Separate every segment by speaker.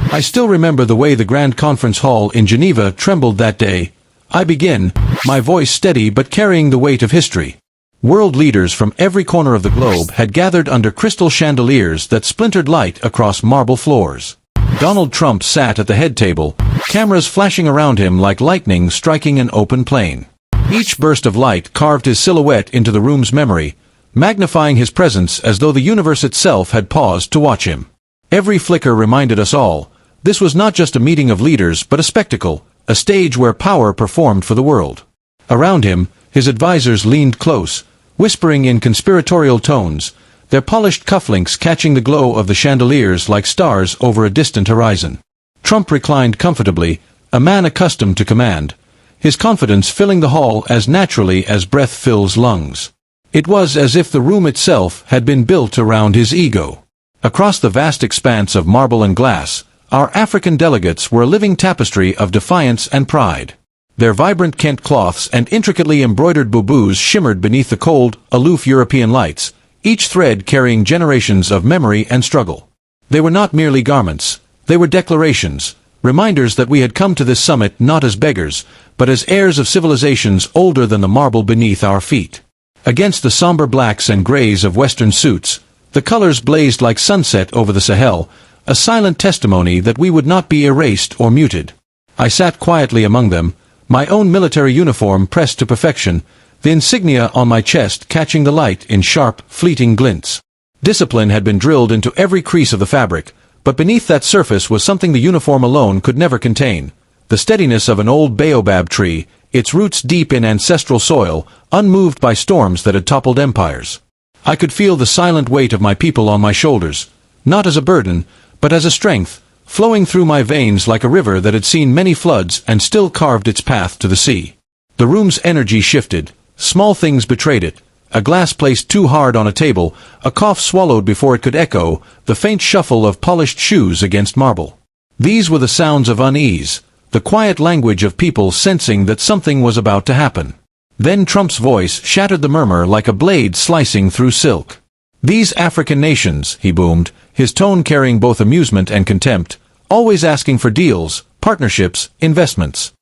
Speaker 1: I still remember the way the Grand Conference Hall in Geneva trembled that day. I begin, my voice steady but carrying the weight of history. World leaders from every corner of the globe had gathered under crystal chandeliers that splintered light across marble floors. Donald Trump sat at the head table, cameras flashing around him like lightning striking an open plain. Each burst of light carved his silhouette into the room's memory, magnifying his presence as though the universe itself had paused to watch him. Every flicker reminded us all, this was not just a meeting of leaders but a spectacle, a stage where power performed for the world. Around him, his advisors leaned close, whispering in conspiratorial tones, their polished cufflinks catching the glow of the chandeliers like stars over a distant horizon. Trump reclined comfortably, a man accustomed to command, his confidence filling the hall as naturally as breath fills lungs. It was as if the room itself had been built around his ego. Across the vast expanse of marble and glass, our African delegates were a living tapestry of defiance and pride. Their vibrant Kent cloths and intricately embroidered boubous shimmered beneath the cold, aloof European lights, each thread carrying generations of memory and struggle. They were not merely garments, they were declarations, reminders that we had come to this summit not as beggars, but as heirs of civilizations older than the marble beneath our feet. Against the somber blacks and grays of Western suits, the colors blazed like sunset over the Sahel, a silent testimony that we would not be erased or muted. I sat quietly among them, my own military uniform pressed to perfection, the insignia on my chest catching the light in sharp, fleeting glints. Discipline had been drilled into every crease of the fabric, but beneath that surface was something the uniform alone could never contain, the steadiness of an old baobab tree, its roots deep in ancestral soil, unmoved by storms that had toppled empires. I could feel the silent weight of my people on my shoulders, not as a burden, but as a strength, flowing through my veins like a river that had seen many floods and still carved its path to the sea. The room's energy shifted, small things betrayed it, a glass placed too hard on a table, a cough swallowed before it could echo, the faint shuffle of polished shoes against marble. These were the sounds of unease, the quiet language of people sensing that something was about to happen. Then Trump's voice shattered the murmur like a blade slicing through silk. These African nations, he boomed, his tone carrying both amusement and contempt, always asking for deals, partnerships, investments.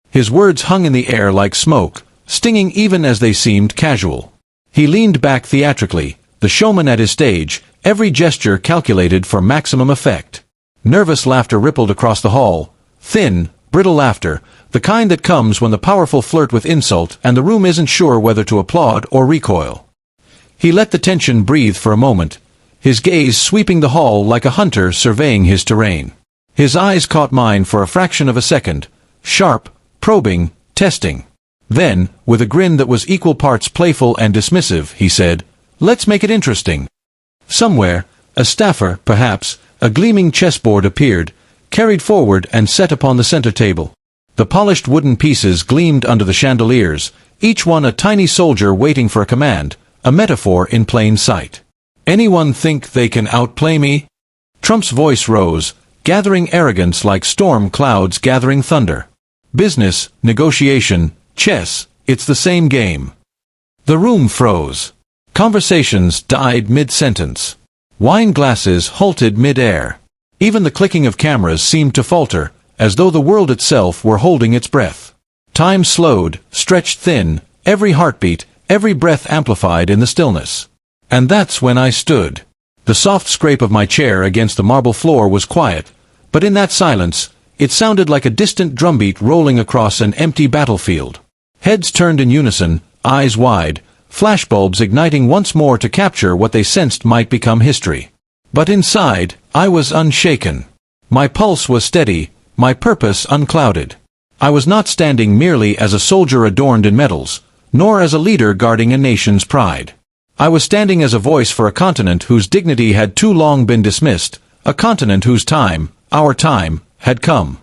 Speaker 1: His words hung in the air like smoke, stinging even as they seemed casual. He leaned back theatrically, the showman at his stage, every gesture calculated for maximum effect. Nervous laughter rippled across the hall, thin, brittle laughter, the kind that comes when the powerful flirt with insult and the room isn't sure whether to applaud or recoil. He let the tension breathe for a moment, his gaze sweeping the hall like a hunter surveying his terrain. His eyes caught mine for a fraction of a second, sharp, probing, testing. Then, with a grin that was equal parts playful and dismissive, he said, "Let's make it interesting." Somewhere, a staffer, perhaps, a gleaming chessboard appeared, carried forward and set upon the center table. The polished wooden pieces gleamed under the chandeliers, each one a tiny soldier waiting for a command, a metaphor in plain sight. "Anyone think they can outplay me?" Trump's voice rose, gathering arrogance like storm clouds gathering thunder. "Business, negotiation, chess, it's the same game." The room froze. Conversations died mid-sentence. Wine glasses halted mid-air. Even the clicking of cameras seemed to falter, as though the world itself were holding its breath. Time slowed, stretched thin, every heartbeat, every breath amplified in the stillness. And that's when I stood. The soft scrape of my chair against the marble floor was quiet, but in that silence, it sounded like a distant drumbeat rolling across an empty battlefield. Heads turned in unison, eyes wide, flashbulbs igniting once more to capture what they sensed might become history. But inside, I was unshaken. My pulse was steady, my purpose unclouded. I was not standing merely as a soldier adorned in medals, nor as a leader guarding a nation's pride. I was standing as a voice for a continent whose dignity had too long been dismissed, a continent whose time, our time, had come.